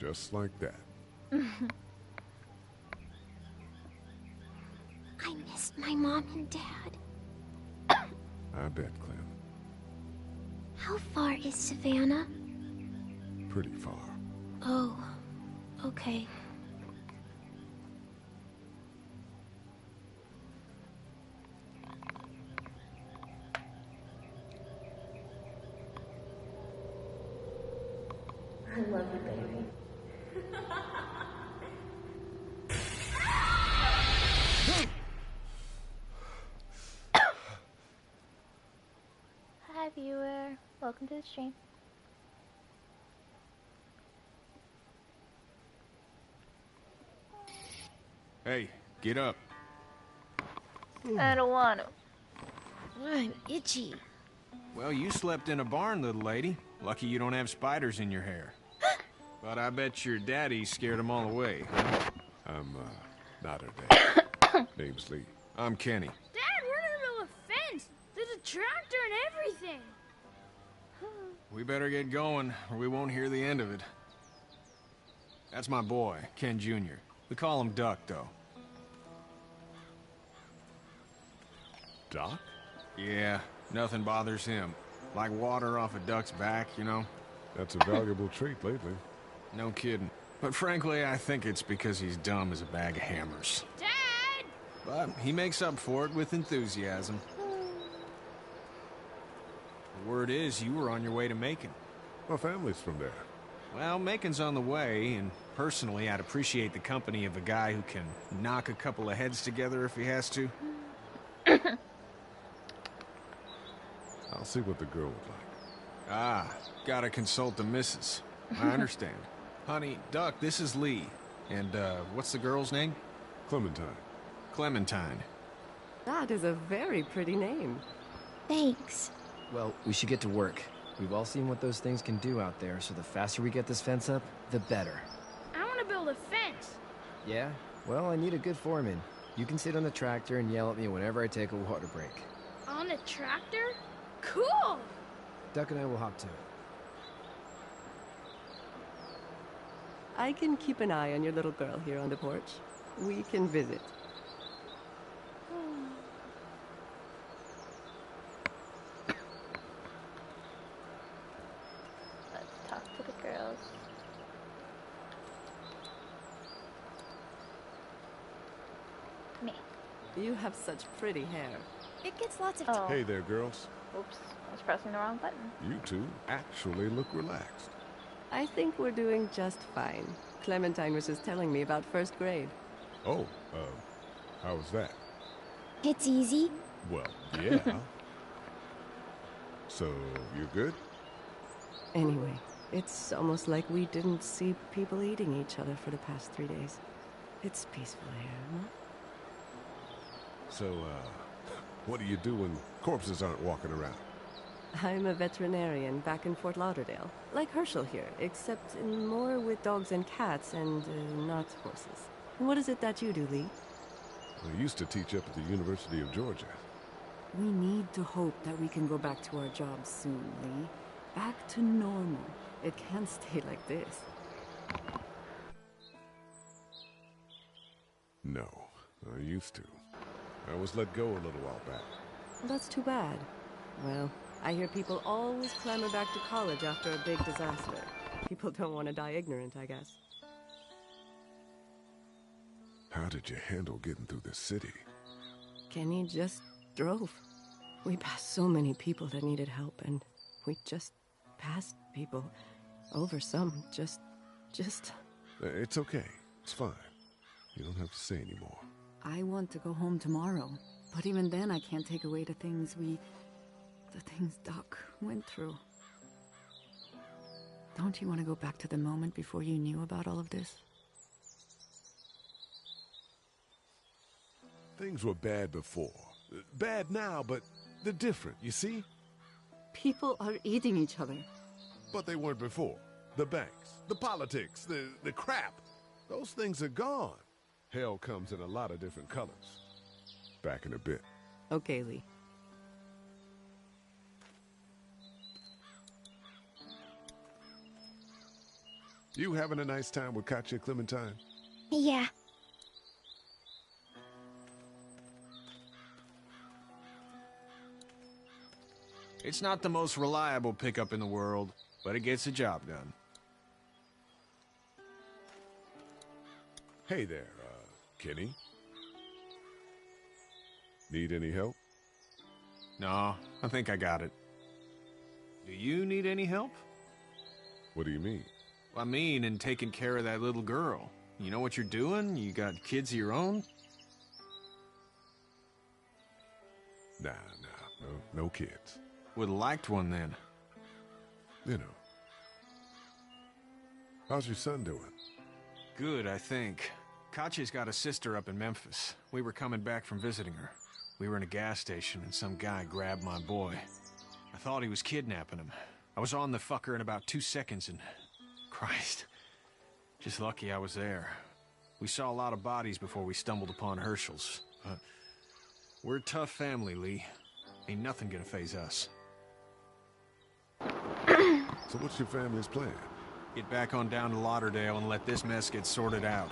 Just like that. I missed my mom and dad. I bet, Clem. How far is Savannah? Pretty far. Oh, okay. I love you, baby. Hi viewer, welcome to the stream. Hey, get up. I don't want to. I'm itchy. Well, you slept in a barn, little lady. Lucky you don't have spiders in your hair. But I bet your daddy scared them all away. I'm, not her dad. Name's Lee. I'm Kenny. Dad, we're in the middle of a fence. There's a tractor and everything. We better get going, or we won't hear the end of it. That's my boy, Ken Jr. We call him Duck, though. Doc? Yeah, nothing bothers him. Like water off a duck's back, you know? That's a valuable trait lately. No kidding. But frankly, I think it's because he's dumb as a bag of hammers. Dad! But he makes up for it with enthusiasm. The word is you were on your way to Macon. My family's from there. Well, Macon's on the way, and personally, I'd appreciate the company of a guy who can knock a couple of heads together if he has to. I'll see what the girl would like. Ah, gotta consult the missus. I understand. Honey, Duck, this is Lee. And, what's the girl's name? Clementine. Clementine. That is a very pretty name. Thanks. Well, we should get to work. We've all seen what those things can do out there, so the faster we get this fence up, the better. I want to build a fence. Yeah? Well, I need a good foreman. You can sit on the tractor and yell at me whenever I take a water break. On a tractor? Cool! Duck and I will hop to it. I can keep an eye on your little girl here on the porch. We can visit. Let's talk to the girls. Me. You have such pretty hair. It gets lots of Oh. Hey there, girls. Oops, I was pressing the wrong button. You two actually look relaxed. I think we're doing just fine. Clementine was just telling me about first grade. Oh, how was that? It's easy. Well, yeah. So, you good? Anyway, it's almost like we didn't see people eating each other for the past 3 days. It's peaceful here, huh? So, what do you do when corpses aren't walking around? I'm a veterinarian back in Fort Lauderdale. Like Herschel here, except more with dogs and cats and not horses. What is it that you do, Lee? I used to teach up at the University of Georgia. We need to hope that we can go back to our jobs soon, Lee. Back to normal. It can't stay like this. No, I used to. I was let go a little while back. That's too bad. Well, I hear people always clamor back to college after a big disaster. People don't want to die ignorant, I guess. How did you handle getting through the city? Kenny just drove. We passed so many people that needed help, and we just passed people. Over some, just... It's okay. It's fine. You don't have to say anymore. I want to go home tomorrow, but even then I can't take away the things Doc went through. Don't you want to go back to the moment before you knew about all of this? Things were bad before. Bad now, but they're different, you see? People are eating each other. But they weren't before. The banks, the politics, the crap. Those things are gone. Hell comes in a lot of different colors. Back in a bit. Okay, Lee. You having a nice time with Katya, Clementine? Yeah. It's not the most reliable pickup in the world, but it gets the job done. Hey there, Kenny. Need any help? No, I think I got it. Do you need any help? What do you mean? I mean, in taking care of that little girl. You know what you're doing? You got kids of your own? Nah, no kids. Would've liked one then. You know. How's your son doing? Good, I think. Katya's got a sister up in Memphis. We were coming back from visiting her. We were in a gas station and some guy grabbed my boy. I thought he was kidnapping him. I was on the fucker in about 2 seconds and... Christ. Just lucky I was there. We saw a lot of bodies before we stumbled upon Herschel's. But we're a tough family, Lee. Ain't nothing gonna faze us. So what's your family's plan? Get back on down to Lauderdale and let this mess get sorted out.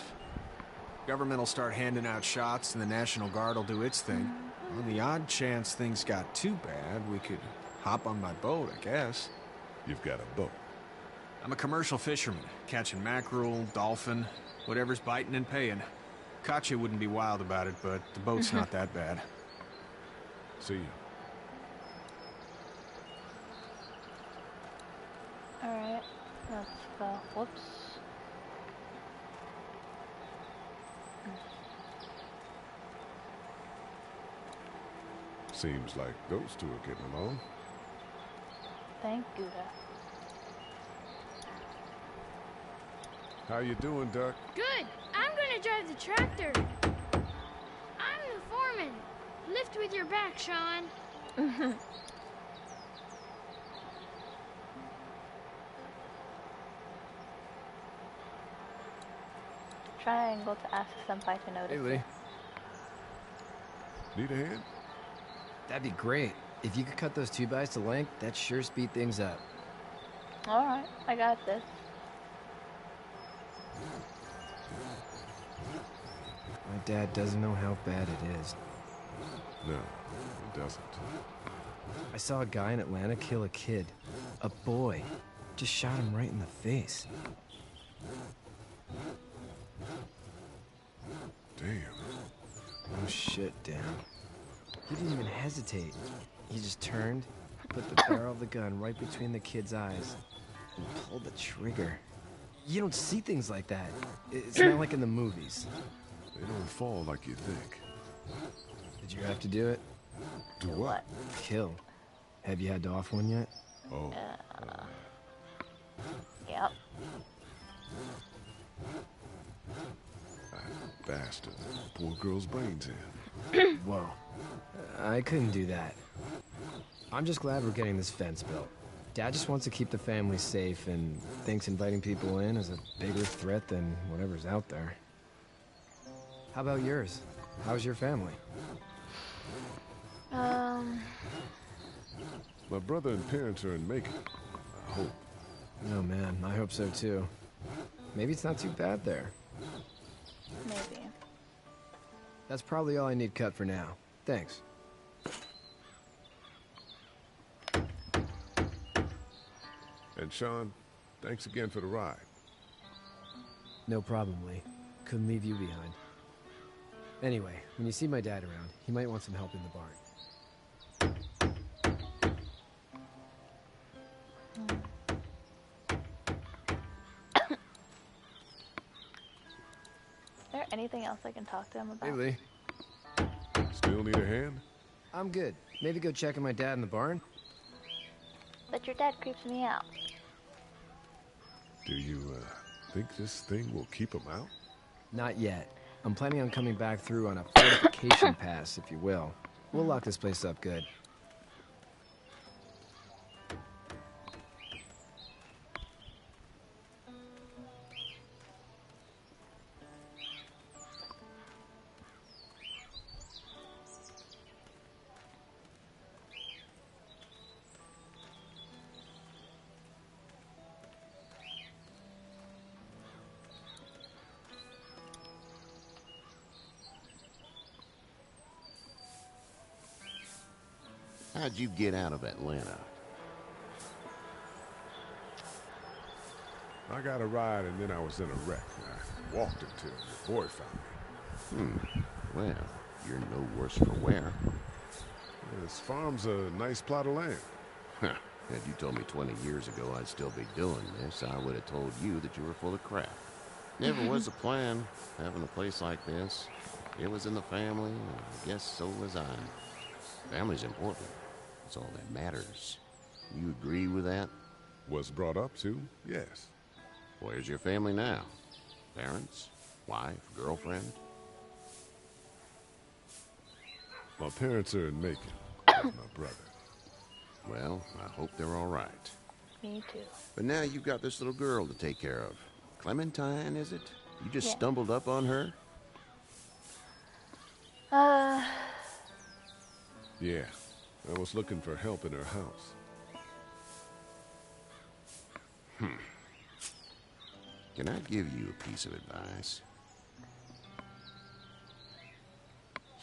Government will start handing out shots and the National Guard will do its thing. On the odd chance things got too bad, we could hop on my boat, I guess. You've got a boat. I'm a commercial fisherman, catching mackerel, dolphin, whatever's biting and paying. Katya wouldn't be wild about it, but the boat's not that bad. See you. Alright, let's go. Whoops. Seems like those two are getting along. Thank Gouda. How you doing, Duck? Good. I'm gonna drive the tractor. I'm the foreman. Lift with your back, Sean. Triangle to ask Senpai to notice. Hey, Lee. Need a hand? That'd be great. If you could cut those 2x to length, that'd sure speed things up. Alright, I got this. My dad doesn't know how bad it is. No, it doesn't. I saw a guy in Atlanta kill a kid. A boy. Just shot him right in the face. Damn. Oh shit, Dan. He didn't even hesitate. He just turned, put the barrel of the gun right between the kid's eyes, and pulled the trigger. You don't see things like that. It's not like in the movies. They don't fall like you think. Did you have to do it? Do what? Kill. Have you had to off one yet? Oh. Yep. That bastard. Poor girl's brains in. Whoa. I couldn't do that. I'm just glad we're getting this fence built. Dad just wants to keep the family safe and thinks inviting people in is a bigger threat than whatever's out there. How about yours? How's your family? My brother and parents are in Macon. I hope. Oh man, I hope so too. Maybe it's not too bad there. Maybe. That's probably all I need cut for now. Thanks. And Sean, thanks again for the ride. No problem, Lee. Couldn't leave you behind. Anyway, when you see my dad around, he might want some help in the barn. Is there anything else I can talk to him about? Hey, Lee. Still need a hand? I'm good. Maybe go check on my dad in the barn? But your dad creeps me out. Do you, think this thing will keep him out? Not yet. I'm planning on coming back through on a fortification pass, if you will. We'll lock this place up good. How'd you get out of Atlanta? I got a ride and then I was in a wreck. I walked until your boy found me. Well, you're no worse for wear. This farm's a nice plot of land. Huh. Had you told me 20 years ago I'd still be doing this, I would have told you that you were full of crap. Never was a plan, having a place like this. It was in the family, and I guess so was I. Family's important. It's all that matters. You agree with that? Was brought up to, yes. Where's your family now? Parents? Wife? Girlfriend? My parents are in Macon. With my brother. Well, I hope they're all right. Me too. But now you've got this little girl to take care of. Clementine, is it? You just stumbled up on her? Yeah. I was looking for help in her house. Can I give you a piece of advice?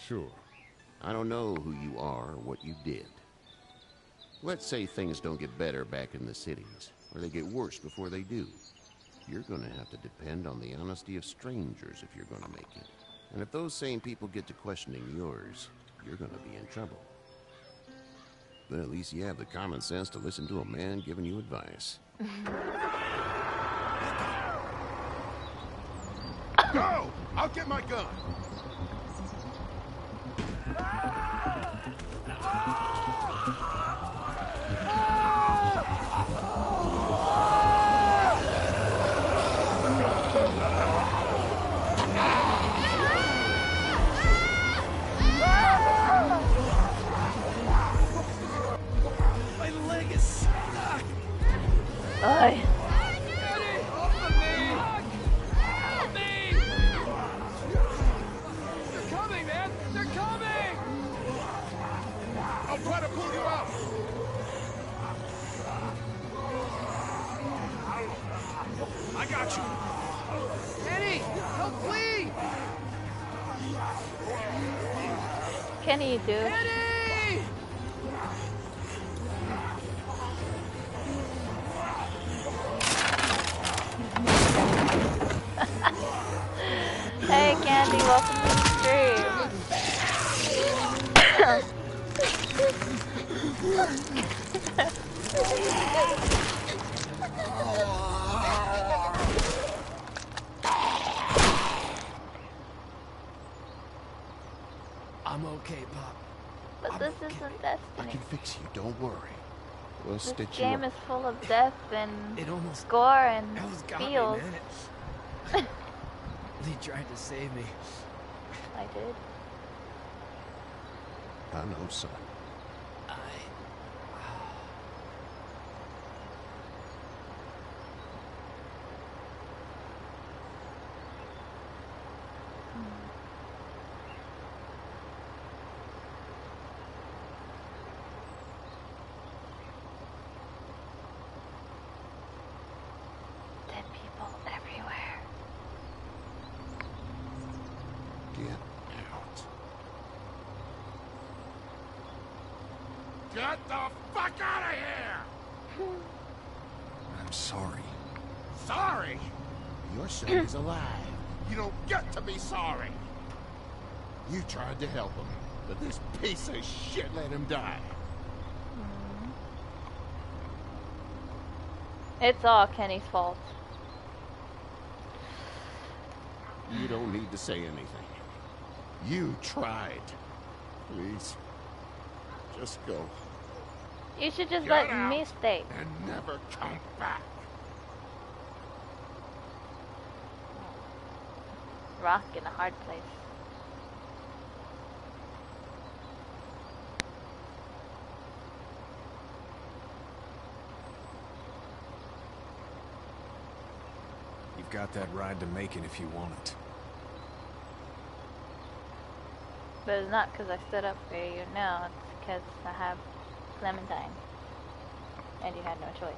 Sure. I don't know who you are or what you did. Let's say things don't get better back in the cities, or they get worse before they do. You're gonna have to depend on the honesty of strangers if you're gonna make it. And if those same people get to questioning yours, you're gonna be in trouble. But at least you have the common sense to listen to a man giving you advice. Go! I'll get my gun! My leg is stuck. Aye. I'll try to pull you out! I got you. Kenny, help please! Kenny, dude. Kenny! Hey, Candy, welcome to the stream. I'm okay, Pop. But this isn't I Destiny. can fix you, don't worry. We'll This stitch you game up. is full of death and It almost gore and got me, feels. man. Lee tried to save me. I did. I know, son. Dead people everywhere. Get out. Get the fuck out of here! I'm sorry. Sorry? Your son is alive. You don't get to be sorry! You tried to help him, but this piece of shit let him die. It's all Kenny's fault. You don't need to say anything. You tried. Please, just go You should just Get let me out. stay. and never come back. Rock in a hard place. You've got that ride to Macon if you want it. But it's not because I stood up for you. No, it's because I have Clementine. And you had no choice.